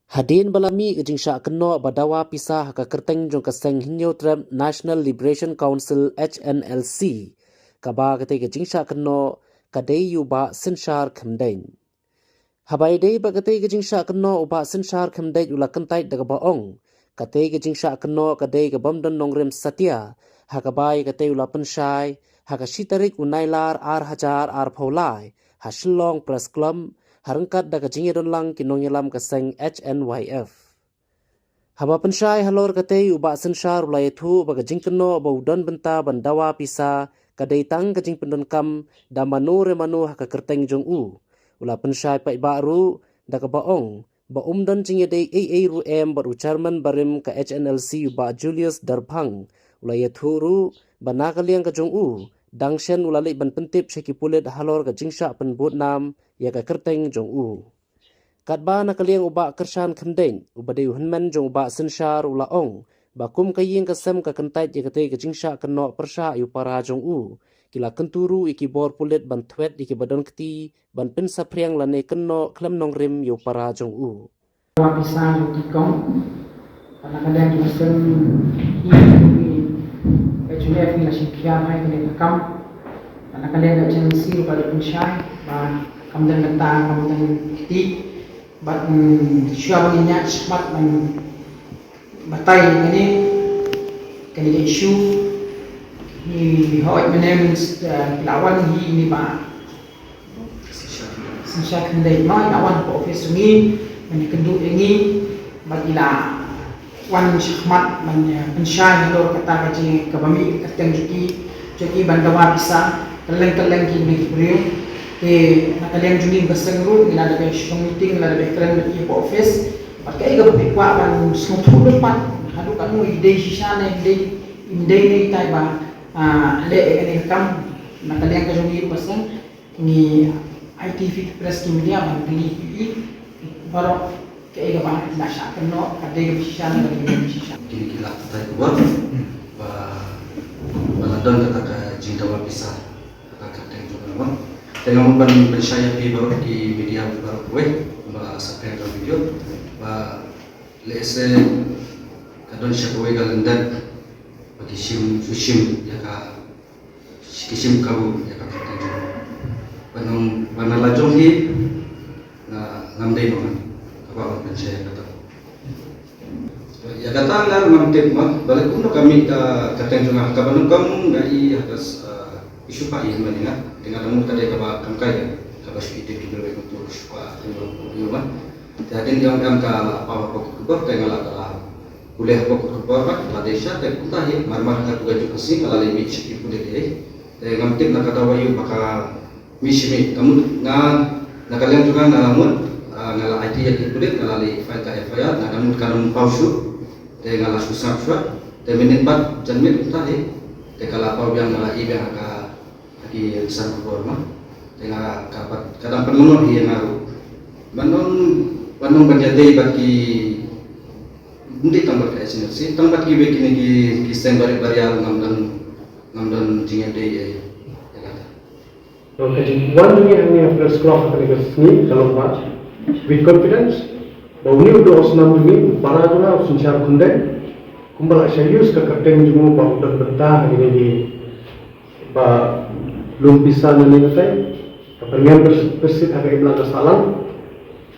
Hadin balami ujing syak keno badawa pisah ka kerteng jong kaseng hinyo trem National Liberation Council HNLC kaba kate ujing syak keno kadai yuba senshar kemdeng. Habai dei ba kate ujing syak keno uba senshar kemdeng ula kentai daga baong. Kate ujing syak keno kadai ka bomdon nongrem satya hakabai kate ula penshai hakashitarik unailar ar hajar ar paulai hasilong press club harengkat daga jingedon lang kinonyelam kaseng HNYF. Haba pensyai halor kate uba senshar ulai thu baga jingkeno ba udon benta bandawa pisa kadai tang ka jing pendonkam da manu re manu haka kerteng jong u. Ula pensyai pa iba ru daga baong ba umdon jingedai AA ru em ba ucarman barim ka HNLC uba Julius Darphang ulai thu ru banakaliang ka jong u. Dangshen ulalik ban pentip syakipulit halor ka jingsha penbut nam ya ka kerteng jong u. Katba nakaliang uba kershan kemdeng ubadeu henmen jong uba senshar ulaong bakum kaying kasem ka kentait ya kate ka jingsha keno persha yu para jong u. Kila kenturu iki bor pulit ban twet iki badon keti ban pensa priang lane keno klem nongrim yu para jong u. Bisa dikong kadang-kadang juga sering HUF ni nasi kiam hai kene kam kadang-kadang ada censi pada pensyai bah kemudian datang kemudian ti bat syab minyak semat man batai ini kene isu ni hoi menem lawan hi ni ba sensyai kendai mai lawan profesor ni menyekenduk ini bagilah wan syahmat pensyai halor kata kaji kabami kateng juki bandawa bisa keleng-keleng kini beliau nakaliang juni beseng ru ila ada shong meeting ila ada keren di office pakai ga bikwa ban smutu depan hadu kanu ide shisane ide ni tai ba le ini kam nakaliang ka juni beseng ni IT fit press media ban beli baru kaya ba nasa keno kadai shisane lagi shisane kini kita tay kuat ba baladon kata jintawa pisah kata kateng juga bang tengok ban pensyaya pi baru di media baru gue ba sampai ke video ba lese kadon syakwe galendan bagi sim ya ka kisim kau ya ka kateng juga banong banalajong hi na ngamdai no apa pensyaya kata ya kata ngar ngamtip mah balik kuno kami kateng juga kabanung kamu ngai atas isu pak ini mana dengan kamu tadi kaba kamkai kaba speed itu lebih untuk suka itu mah jadi yang kam ka apa pokok tengah lah kuliah pokok apa lah desa tapi kita ya marmar ka tugas juga sih kalau lebih itu deh ngamtip nak kata wayu maka misi kamu nakalian juga namun ngala IT yang dikulit ngala li file ka FIR namun kanun pausu te ngala susah te menit janmit utahe te kala pau yang ngala ibang ka ki san forma te ngala kapat kadang penuh hi ngaru banong banjade baki hindi tambat ka SNLC tambat ki bekini ki sembari barial ngamdan jingade ya kata okay one thing yang ni first class akan ikut kalau match with confidence bahwa ini udah osnam ini para juna sensyar kundeng kumbal serius ke kerteng jumu bahwa udah bentah ini di bah belum bisa nanti kepengen bersit agak iblang salam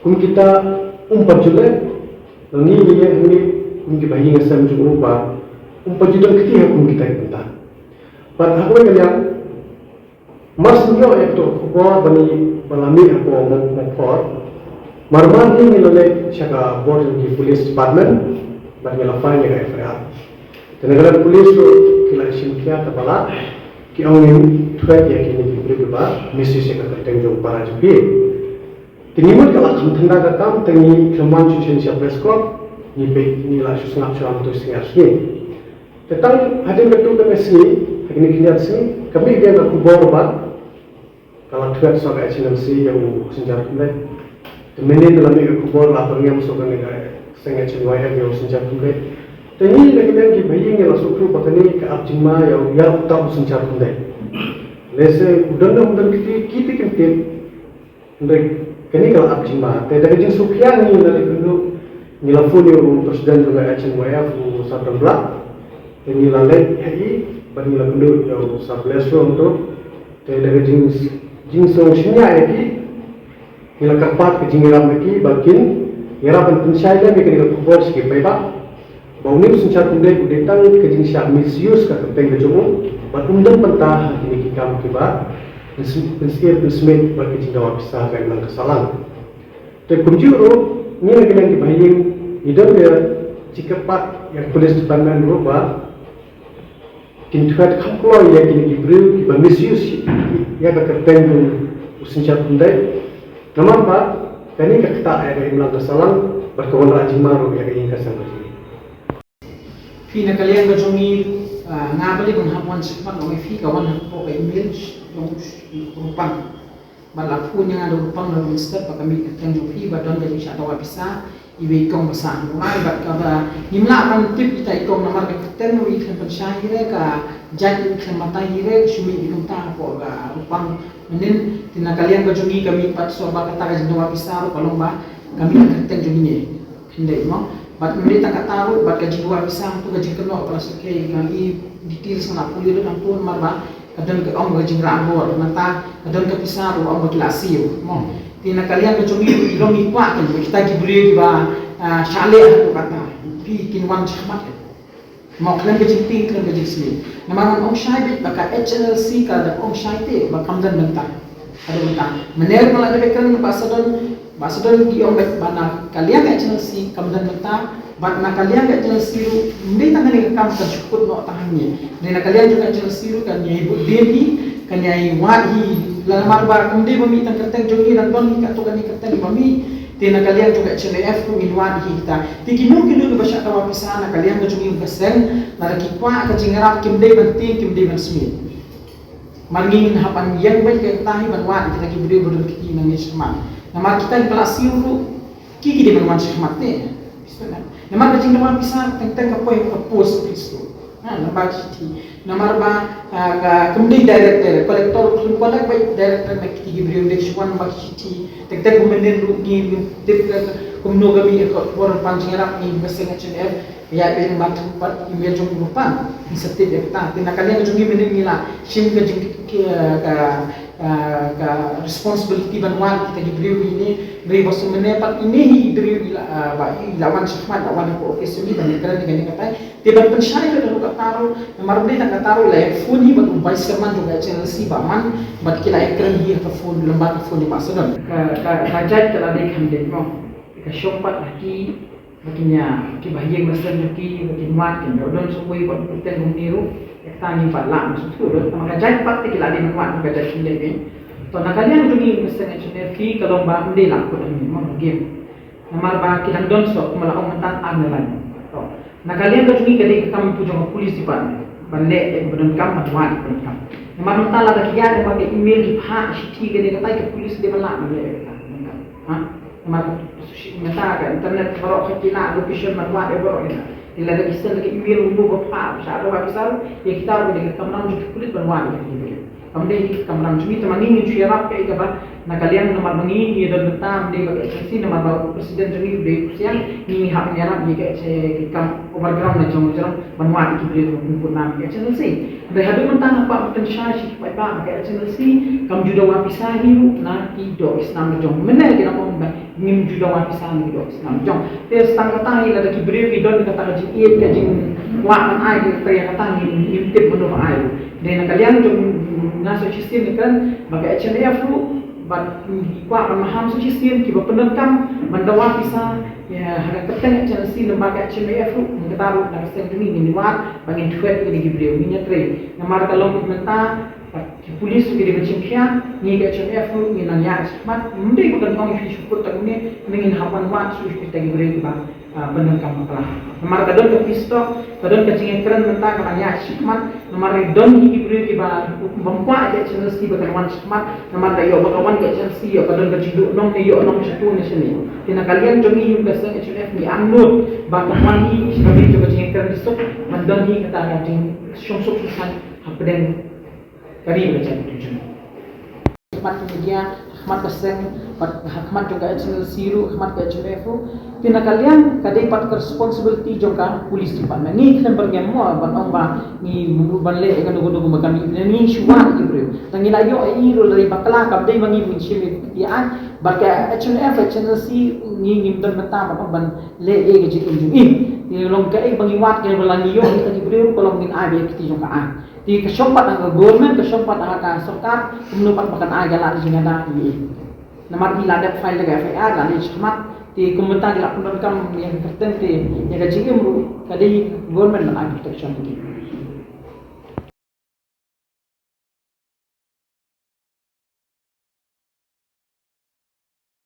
kum kita umpat juga ini kum kita ingin ngasam jumu bah umpat juga ketika kum kita bentah pada aku yang mas nyo itu bahwa bani balami aku mau Marman ini menolak syaka board di police department bagi laporan yang FIR. Dan negara polis tu kila simkia terbala ki awin threat yang kini diberi bebar misi syaka tertenjung para jubi. Tinimut kalau kamu tanda kakam tengi keman cucian siap press club ni baik ni lah susah cuam tu singar sini. Tentang hadir betul ke sini hari ini kini sini kami dia nak kubur bat kalau threat soal HNLC yang senjata kembali. Mene dalam ini kubur laporan yang masuk ke negara sengaja CYF yang senjata kembali. Tapi lagi ki bayi yang masuk ke patani ke abjima yang tak senjata kembali. Lese udah kita kentip untuk kini kalau abjima. Tapi dari jenis sukian ni dari dulu nilafuni presiden juga HNYF Sabda Belak dan nilalek HI bagi nilakundu yang Sableso untuk dari jinsong sinya lagi nilakarpat ke jingiram lagi bakin yarapan pensyaidah mereka kubur sikit baik bau ni suncar kundai kudetang ke jinsya misuse ka kenteng kejomo berundang pentah ini kikam kiba pensier pensmet bagi jinggawa pisah ka ilang kesalang te kunjuru ni lagi yang dibahing idam dia cikepat yang polis department roba kintuat kaplo ya kini diberi kiba misuse ya ka kenteng suncar kundai nama apa kani ka kita ada ilang kesalang berkawan rajin maru ya ingin kasang Fi na kalian ka jongi nga bali kun hapon sikmat no fi ka wan po kay milch yung rupang balak punya nga rupang na minister pa kami katang jo fi ba don ga siya tawa bisa ibe kong basa no ay ba ka ba nimla kan tip kita ikong namar ka katang no ikhan pan siya hire ka jaj ikhan mata hire sumi ikong ta po ga rupang menin tina kalian ka jongi kami pat so ba kata ga tawa bisa ro kalong ba kami katang jongi ni hindi mo bat mereka tak tahu bat gaji dua pisang tu gaji kena kalau sekai kami detail sana kuliah tu nampun marba kadang ke om gaji rambor mata kadang ke pisang ru om kelasi mo tina kalian ke cumi ilong ikwa kan kita gibri ba syale tu kata pi kinwan chmat mo kalian gaji pink kalian gaji sini nama om syai baka HNLC kada om syai te ba kamdan mentah ada mentah mener malah debekan Basadon di ombek bana kalian kat channel si kamdan menta bat na kalian kat channel siru ndi tangan ni kam ka cukut no tahannya dan kalian juga channel siru kan nyai bu devi kan nyai wahi lamar bar kumde bami tan kerteng jogi dan don ka to kan ni kerteng bami dan kalian juga channel F ku minwahi kita tiki mungkin dulu basya tawa pisana kalian ka jogi besen na kikwa ka jingarap kimde banting kimde ban smith mangin hapan yang baik ka tahi ban wa kita ki video bodon kiti nang isma nama kita di kelas siuru kiki di mana mati, nama kecing nama bisa tentang apa yang kapus itu, nama citi, nama kemudian director, kolektor kolek baik director nak kiki beri undekshuan bagi citi, tentang kemudian rugi, tentang kemudian kami orang pancingan ini bersama HNF, ya ini macam empat email jom grupan, setiap kita, tina kalian jom email ni lah, sim kecing responsibility banwan kita diberi ini beri bos menepat ini diberi lawan syahmat lawan ko office ini dan keren dengan kata tiba pensyai itu juga taruh nomor beli tak taruh lah phone ini batu vice chairman juga channel si baman bat kila keren dia ke phone lembaga phone di Macedon kajat kalau dia kan dia mau ke shoppat lagi baginya ki bahagian besar lagi bagian mat kan don semua buat kita niru tani palang sudah maka jai pat kila di manwan ka jai sinde ni to na kalian dungi mesen engineer fi kalau ba mde la ko ni mo game namar ba kilang don so mala om tan agnelan to na kalian ka dungi kali kam pujo ko pulis di pan bande e bodon kam matwan ko kam namar ta la da kiya ba ke email ki pha shi ke ka tai ke pulis de mala ni ha namar meta ka internet baro khina location matwan e baro ina ila da kisah lagi email umbu ko pa sa ro abisar ya kita ro de kamran ju kulit banwan ni kamde ni kamran ju tamani ni syarap ke ba na kalian nomor mangi ni do betam de ba sisi nomor ba presiden ju de siang ni hak nyarap ni ke kam overground na jong jong banwan ki de ko nam ke channel si de hadu mentang apa potential si pa ba ke channel si kam ju do wa pisah hiu na ti do islam jong menel ke na ko nim ju do wa pisah ni do islam jong te stang kata ila da ki breu ki don kata iet ka jing wa man ai ke pre kata ni tip menu ai dan kalian jong nasa sistem kan maka HNF lu bat kwa pemaham sistem ki pendenkam mendawa bisa ya harga keteng HNC lembaga HNF lu mengetahui dari sistem ini ni wat bagi tweet ini gibreu ni tre namar kalau menta polis juga di bercimpian ni ke HNF lu ni nang ya mat mende bukan kau fi syukur tak ni ingin hawan wat su kita gibreu ba pendenkam masalah namar kadon ke pisto kadon ke cingin keren menta ka ya hikmat namar don ki gibreu ki ba bangkwa aja HNC bakawan hikmat namar da yo bakawan ke HNC yo kadon ke jidu nong ne yo nong satu ni sini tina kalian jomi yung kasang HNF ni angnut bakawan ni kami juga cingin keren disuk mandon hi kata ngating syong-syong susan hapden kari macam tu hikmat media hikmat kasang hikmat juga HNC ru hikmat ke HNF tinakalian kadai pat responsibility jongka police department ni kan pergi mo ban ong ba ni ban le kan dugo makan ni shuwa ibro tangi la yo iro dari bakla kam dai mangi min shimi ya baka HNF HNC ni ngim dan mata ban le e ge jikin jumi ni long ka e bangi wat ke belangi yo ni ibro kolong min ai be kiti jongka an di kesompat ang government kesompat ang ka sarkar menupat makan ai gala di jingada ni namar di ladap file ga FIR la ni chmat ti kumunta gila pun kam yang tertentu yang gaji imru kadai government na protection ni